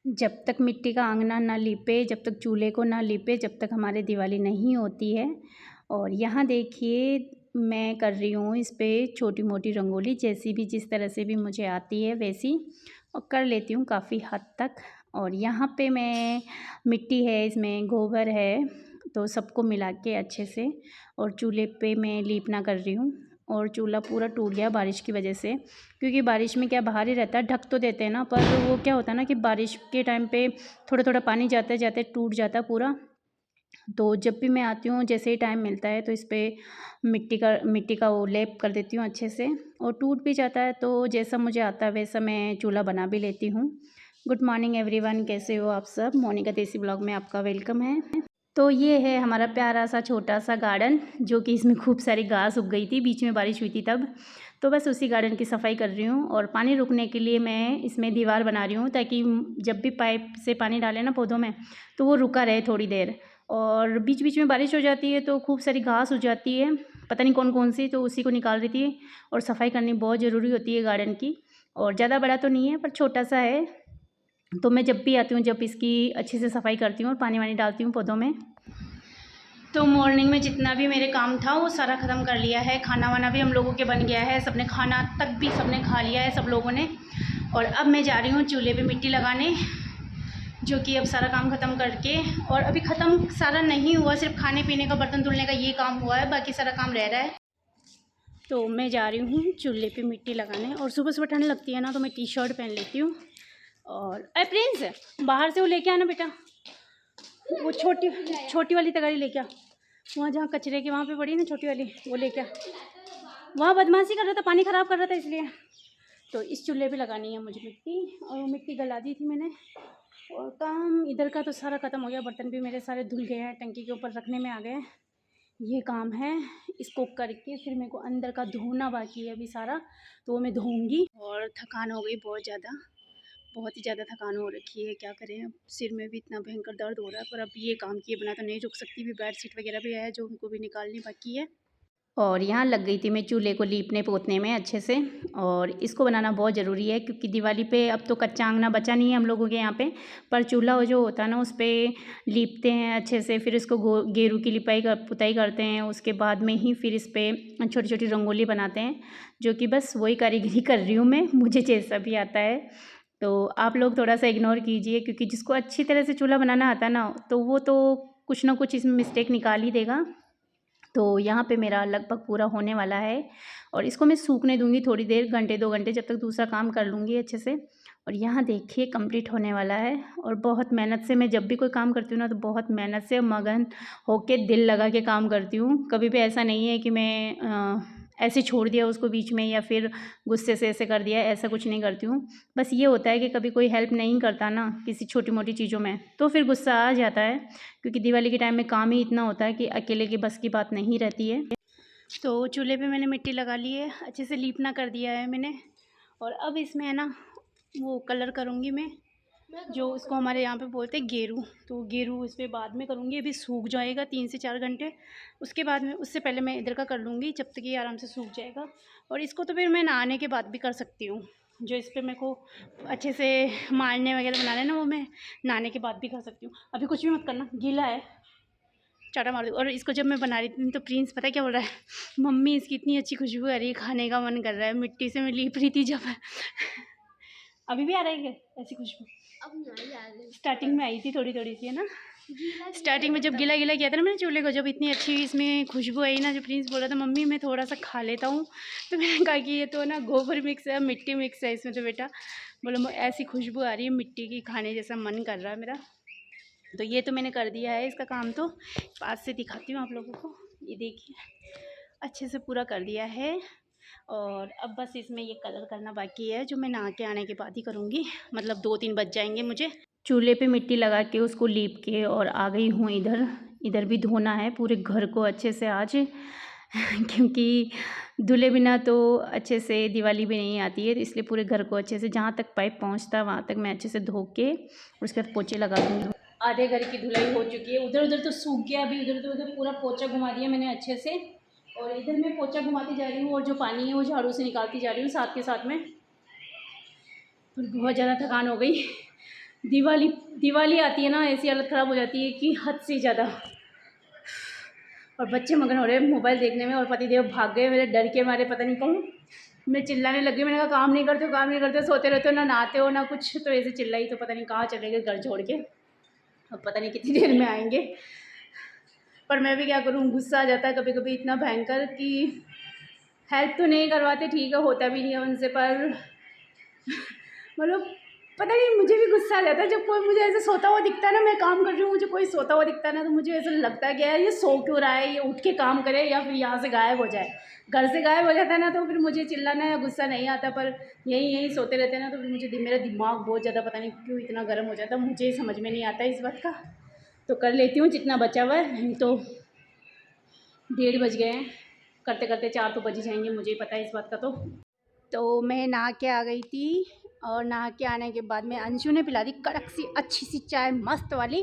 जब तक मिट्टी का आंगना ना लीपे, जब तक चूल्हे को ना लीपे, जब तक हमारे दिवाली नहीं होती है। और यहाँ देखिए मैं कर रही हूँ इस पे छोटी मोटी रंगोली, जैसी भी जिस तरह से भी मुझे आती है वैसी, और कर लेती हूँ काफ़ी हद तक। और यहाँ पे मैं मिट्टी है, इसमें गोबर है, तो सबको मिला के अच्छे से और चूल्हे पे मैं लीपना कर रही हूँ। और चूल्हा पूरा टूट गया बारिश की वजह से, क्योंकि बारिश में क्या बाहर ही रहता है, ढक तो देते हैं ना, पर वो क्या होता है ना कि बारिश के टाइम पे थोड़ा थोड़ा पानी जाते जाते टूट जाता पूरा। तो जब भी मैं आती हूँ, जैसे ही टाइम मिलता है, तो इस पे मिट्टी का वो लेप कर देती हूँ अच्छे से, और टूट भी जाता है तो जैसा मुझे आता है वैसा मैं चूल्हा बना भी लेती हूँ। गुड मॉर्निंग एवरीवन, कैसे हो आप सब? मोनिका देसी ब्लॉग में आपका वेलकम है। तो ये है हमारा प्यारा सा छोटा सा गार्डन, जो कि इसमें खूब सारी घास उग गई थी, बीच में बारिश हुई थी तब। तो बस उसी गार्डन की सफाई कर रही हूँ, और पानी रुकने के लिए मैं इसमें दीवार बना रही हूँ, ताकि जब भी पाइप से पानी डालें ना पौधों में, तो वो रुका रहे थोड़ी देर। और बीच बीच में बारिश हो जाती है तो खूब सारी घास हो जाती है, पता नहीं कौन कौन सी, तो उसी को निकाल रही थी। और सफाई करनी बहुत ज़रूरी होती है गार्डन की। और ज़्यादा बड़ा तो नहीं है, पर छोटा सा है। तो मैं जब भी आती हूँ, जब इसकी अच्छे से सफाई करती हूँ और पानी वानी डालती हूँ पौधों में। तो मॉर्निंग में जितना भी मेरे काम था वो सारा ख़त्म कर लिया है। खाना वाना भी हम लोगों के बन गया है, सबने खाना तक भी सबने खा लिया है, सब लोगों ने। और अब मैं जा रही हूँ चूल्हे पे मिट्टी लगाने, जो कि अब सारा काम ख़त्म करके, और अभी ख़त्म सारा नहीं हुआ, सिर्फ खाने पीने का बर्तन धुलने का ये काम हुआ है, बाकी सारा काम रह रहा है। तो मैं जा रही हूँ चूल्हे पे मिट्टी लगाने। और सुबह सुबह ठंड लगती है ना, तो मैं टी शर्ट पहन लेती हूँ। और अरे प्रिंस, बाहर से वो लेके आना बेटा, वो छोटी छोटी वाली तगारी लेके आ, वहाँ जहाँ कचरे की वहाँ पे पड़ी ना छोटी वाली, वो लेके आ। वहाँ बदमाशी कर रहा था, पानी ख़राब कर रहा था इसलिए। तो इस चूल्हे पे लगानी है मुझे मिट्टी, और वो मिट्टी गला दी थी मैंने। और काम इधर का तो सारा ख़त्म हो गया, बर्तन भी मेरे सारे धुल गए हैं, टंकी के ऊपर रखने में आ गए। ये काम है, इसको करके फिर मेरे को अंदर का धोना बाकी है अभी सारा, तो वो मैं धोऊँगी। और थकान हो गई बहुत ज़्यादा, बहुत ही ज़्यादा थकान हो रखी है, क्या करें। अब सिर में भी इतना भयंकर दर्द हो रहा है, पर अब ये काम किए बिना तो नहीं रुक सकती। भी बेड शीट वगैरह भी है जो उनको भी निकालनी बाकी है। और यहाँ लग गई थी मैं चूल्हे को लीपने पोतने में अच्छे से। और इसको बनाना बहुत ज़रूरी है, क्योंकि दिवाली पे अब तो कच्चा आंगना बचा नहीं है हम लोगों के यहाँ पे, पर चूल्हा जो होता है ना उस पर लीपते हैं अच्छे से, फिर इसको गेरू की पुताई करते हैं, उसके बाद में ही फिर इस पर छोटी छोटी रंगोली बनाते हैं, जो कि बस वही कारीगरी कर रही हूँ मैं, मुझे जैसा भी आता है। तो आप लोग थोड़ा सा इग्नोर कीजिए, क्योंकि जिसको अच्छी तरह से चूल्हा बनाना आता है ना, तो वो तो कुछ ना कुछ इसमें मिस्टेक निकाल ही देगा। तो यहाँ पे मेरा लगभग पूरा होने वाला है, और इसको मैं सूखने दूंगी थोड़ी देर, घंटे 2 घंटे, जब तक दूसरा काम कर लूँगी अच्छे से। और यहाँ देखिए कंप्लीट होने वाला है। और बहुत मेहनत से, मैं जब भी कोई काम करती हूँ ना, तो बहुत मेहनत से मगन होके दिल लगा के काम करती हूँ। कभी भी ऐसा नहीं है कि मैं ऐसे छोड़ दिया उसको बीच में, या फिर गुस्से से ऐसे कर दिया, ऐसा कुछ नहीं करती हूँ। बस ये होता है कि कभी कोई हेल्प नहीं करता ना किसी छोटी मोटी चीज़ों में, तो फिर गुस्सा आ जाता है, क्योंकि दिवाली के टाइम में काम ही इतना होता है कि अकेले की बस की बात नहीं रहती है। तो चूल्हे पे मैंने मिट्टी लगा ली है, अच्छे से लीपना कर दिया है मैंने। और अब इसमें है ना वो कलर करूँगी मैं, जो उसको हमारे यहाँ पे बोलते हैं गेरू। तो गेरू इस पर बाद में करूँगी, अभी सूख जाएगा 3 से 4 घंटे, उसके बाद में, उससे पहले मैं इधर का कर लूँगी, जब तक ये आराम से सूख जाएगा। और इसको तो फिर मैं नहाने के बाद भी कर सकती हूँ, जो इस पर मेरे को अच्छे से मारने वगैरह बनाने ना, वो मैं नहाने के बाद भी कर सकती हूँ। अभी कुछ भी मत करना, गीला है, चाटा मार दो। और इसको जब मैं बना रही थी तो प्रिंस पता है क्या बोल रहा है, मम्मी इसकी इतनी अच्छी खुशबू आ रही है, खाने का मन कर रहा है, मिट्टी से मैं लीप रही थी जब। अभी भी आ रही है ऐसी खुशबू? अब नहीं आ रही, स्टार्टिंग में आई थी थोड़ी थोड़ी सी, है ना। स्टार्टिंग में जब गीला गीला किया था ना मैंने चूल्हे को, जब इतनी अच्छी इसमें खुशबू आई ना, जो प्रिंस बोल रहा था मम्मी मैं थोड़ा सा खा लेता हूँ, तो मैंने कहा कि ये तो ना गोबर मिक्स है, मिट्टी मिक्स है इसमें, तो बेटा बोलो ऐसी खुशबू आ रही है मिट्टी की, खाने जैसा मन कर रहा है मेरा। तो ये तो मैंने कर दिया है इसका काम, तो पास से दिखाती हूँ आप लोगों को। ये देखिए अच्छे से पूरा कर दिया है। और अब बस इसमें ये कलर करना बाकी है, जो मैं नहा के आने के बाद ही करूँगी, मतलब 2-3 बज जाएंगे मुझे। चूल्हे पे मिट्टी लगा के उसको लीप के और आ गई हूँ इधर। इधर भी धोना है पूरे घर को अच्छे से आज, क्योंकि धुले बिना तो अच्छे से दिवाली भी नहीं आती है, इसलिए पूरे घर को अच्छे से, जहाँ तक पाइप पहुँचता वहाँ तक मैं अच्छे से धो के उसके बाद पोछे लगा दूँगी। आधे घर की धुलाई हो चुकी है, उधर उधर तो सूख गया, अभी उधर तो उधर पूरा पोछा घुमा दिया मैंने अच्छे से। और इधर मैं पोछा घुमाती जा रही हूँ, और जो पानी है वो झाड़ू से निकालती जा रही हूँ साथ के साथ में। फिर बहुत ज़्यादा थकान हो गई, दिवाली आती है ना, ऐसी हालत ख़राब हो जाती है कि हद से ज़्यादा। और बच्चे मगन हो रहे हैं मोबाइल देखने में, और पतिदेव भाग गए मेरे डर के मारे, पता नहीं कहूँ। मैं चिल्लाने लगी, मैंने कहा काम नहीं करते हो, काम नहीं करते हो, सोते रहते हो, ना नहाते हो ना कुछ। तो ऐसे चिल्लाई तो पता नहीं कहाँ चले गए घर छोड़ के, अब पता नहीं कितनी देर में आएंगे। पर मैं भी क्या करूँ, गुस्सा आ जाता है कभी कभी इतना भयंकर कि हेल्प तो नहीं करवाते, ठीक है, होता भी नहीं है उनसे, पर मतलब पता नहीं मुझे भी गुस्सा आ जाता है जब कोई मुझे ऐसे सोता हुआ दिखता है ना, मैं काम कर रही हूँ, मुझे कोई सोता हुआ दिखता है ना, तो मुझे ऐसा लगता है कि यार ये सो क्यों रहा है, ये उठ के काम करे या फिर यहाँ से गायब हो जाए। घर से गायब हो जाता है ना तो फिर मुझे चिल्लाना या गुस्सा नहीं आता, पर यहीं सोते रहते हैं ना तो फिर मुझे मेरा दिमाग बहुत ज़्यादा पता नहीं क्यों इतना गर्म हो जाता है, मुझे समझ में नहीं आता इस बात का। तो कर लेती हूँ जितना बचा हुआ है, नहीं तो 1:30 बज गए हैं, करते करते 4 तो बज ही जाएंगे, मुझे ही पता है इस बात का। तो मैं नहा के आ गई थी, और नहा के आने के बाद में अंशु ने पिला दी कड़क सी अच्छी सी चाय मस्त वाली,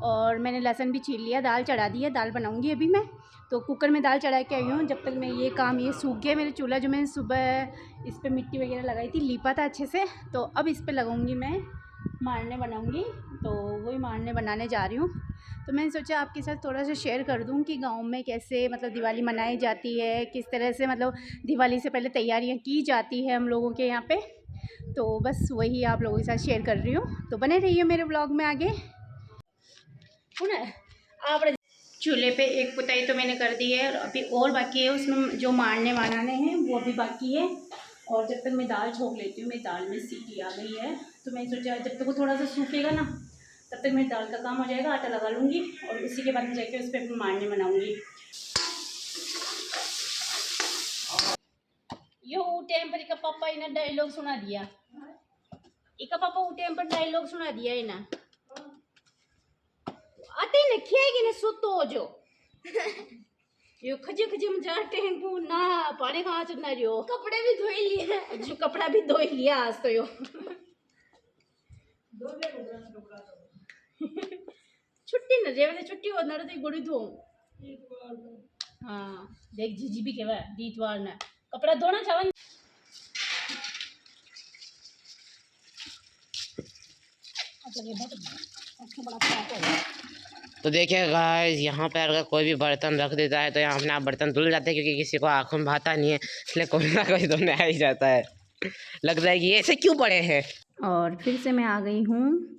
और मैंने लहसुन भी छील लिया, दाल चढ़ा दी है, दाल बनाऊंगी अभी मैं। तो कुकर में दाल चढ़ा के आई हूँ, जब तक मैं ये सूख गया मेरे चूल्हा, जो मैंने सुबह इस पर मिट्टी वगैरह लगाई थी, लीपा था अच्छे से, तो अब इस पर लगाऊंगी मैं मारने बनाऊंगी। तो वही मारने बनाने जा रही हूँ। तो मैंने सोचा आपके साथ थोड़ा सा शेयर कर दूँ कि गांव में कैसे मतलब दिवाली मनाई जाती है, किस तरह से मतलब दिवाली से पहले तैयारियां की जाती है हम लोगों के यहाँ पे। तो बस वही आप लोगों के साथ शेयर कर रही हूँ, तो बने रहिए मेरे ब्लॉग में आगे। आप चूल्हे पे एक पुताई तो मैंने कर दी है, और अभी और बाकी है, उसमें जो मारने बनाने हैं वो अभी बाकी है। और जब तक मैं दाल छोंक लेती हूँ, मेरी दाल में सीटी आ गई है, तो मैं सोचा जब तक वो थोड़ा सा सूखेगा ना तब तक मेरी दाल का काम हो जाएगा, आटा लगा लूँगी, और उसी के बाद में जाके उस पर मारने बनाऊँगी। यो टाइम पर इका पापा इन्हें डायलॉग सुना दिया, इका पापा वो टाइम पर डायलॉग सुना दिया इन्हें, आते ही नखी आएगी ने सुतो हो जो यो खजे खजे में जाते हैं को ना पानी कहाँ चलना जो कपड़े भी धोई लिए, जो कपड़ा भी धोई लिया आज तो यो छुट्टी न जेवे छुट्टी हो ना तो गुड़ी धो। हाँ देख जीजी भी केवा दीतवार ने कपड़ा धोना चावन। तो देखिए गाइस, यहाँ पे अगर कोई भी बर्तन रख देता है तो यहाँ अपने आप बर्तन धुल जाते हैं, क्योंकि किसी को आँखों में भाता नहीं है, इसलिए कोई ना कोई धोने आ ही जाता है। लग रहा है कि ऐसे क्यों पड़े हैं। और फिर से मैं आ गई हूँ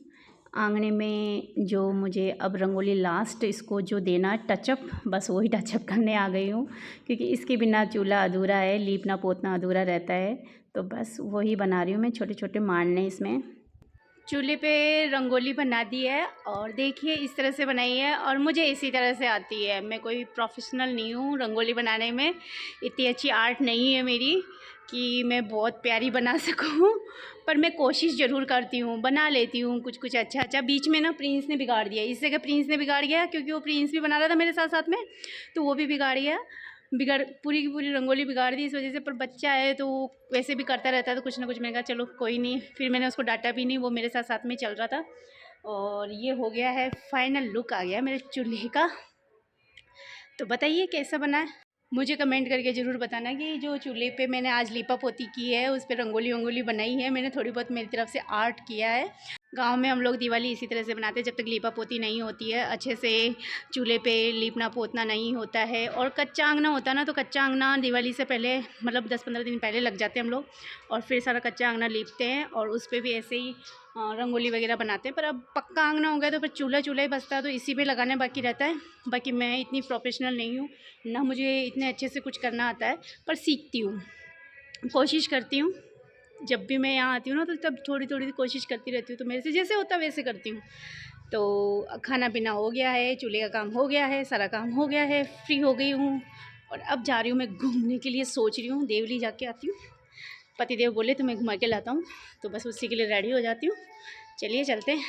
आंगने में, जो मुझे अब रंगोली लास्ट इसको जो देना टचअप, बस वही टचअप करने आ गई हूँ, क्योंकि इसके बिना चूल्हा अधूरा है, लीपना पोतना अधूरा रहता है। तो बस वही बना रही हूँ मैं, छोटे छोटे मारने इसमें। चूल्हे पे रंगोली बना दी है, और देखिए इस तरह से बनाई है, और मुझे इसी तरह से आती है, मैं कोई प्रोफेशनल नहीं हूँ रंगोली बनाने में, इतनी अच्छी आर्ट नहीं है मेरी कि मैं बहुत प्यारी बना सकूँ, पर मैं कोशिश ज़रूर करती हूँ, बना लेती हूँ कुछ कुछ अच्छा अच्छा। बीच में ना प्रिंस ने बिगाड़ दिया, इस जगह प्रिंस ने बिगाड़ गया, क्योंकि वो प्रिंस भी बना रहा था मेरे साथ साथ में, तो वो भी बिगाड़ गया, पूरी की पूरी रंगोली बिगाड़ दी इस वजह से। पर बच्चा है तो वैसे भी करता रहता है, तो कुछ ना कुछ मैंने कहा चलो कोई नहीं, फिर मैंने उसको डांटा भी नहीं, वो मेरे साथ साथ में चल रहा था। और ये हो गया है, फाइनल लुक आ गया मेरे चूल्हे का। तो बताइए कैसा बना है, मुझे कमेंट करके ज़रूर बताना कि जो चूल्हे पे मैंने आज लीपा पोती की है, उस पर रंगोली वंगोली बनाई है, मैंने थोड़ी बहुत मेरी तरफ से आर्ट किया है। गांव में हम लोग दिवाली इसी तरह से बनाते हैं, जब तक लीपा पोती नहीं होती है अच्छे से, चूल्हे पे लीपना पोतना नहीं होता है। और कच्चा आंगना होता है ना, तो कच्चा आंगना दिवाली से पहले मतलब 10-15 दिन पहले लग जाते हैं हम लोग, और फिर सारा कच्चा आंगना लीपते हैं, और उस पर भी ऐसे ही रंगोली वगैरह बनाते हैं। पर अब पक्का आंगना हो गया तो फिर चूल्हा ही बचता है, तो इसी पे लगाने बाकी रहता है। बाकी मैं इतनी प्रोफेशनल नहीं हूँ ना, मुझे इतने अच्छे से कुछ करना आता है, पर सीखती हूँ, कोशिश करती हूँ। जब भी मैं यहाँ आती हूँ ना तो तब थोड़ी थोड़ी कोशिश करती रहती हूँ, तो मेरे से जैसे होता है वैसे करती हूँ। तो खाना पीना हो गया है, चूल्हे का काम हो गया है, सारा काम हो गया है, फ्री हो गई हूँ, और अब जा रही हूँ मैं घूमने के लिए, सोच रही हूँ देवली जाके आती हूँ। पतिदेव बोले तो मैं घुमा के लाता हूँ, तो बस उसी के लिए रेडी हो जाती हूँ। चलिए चलते हैं।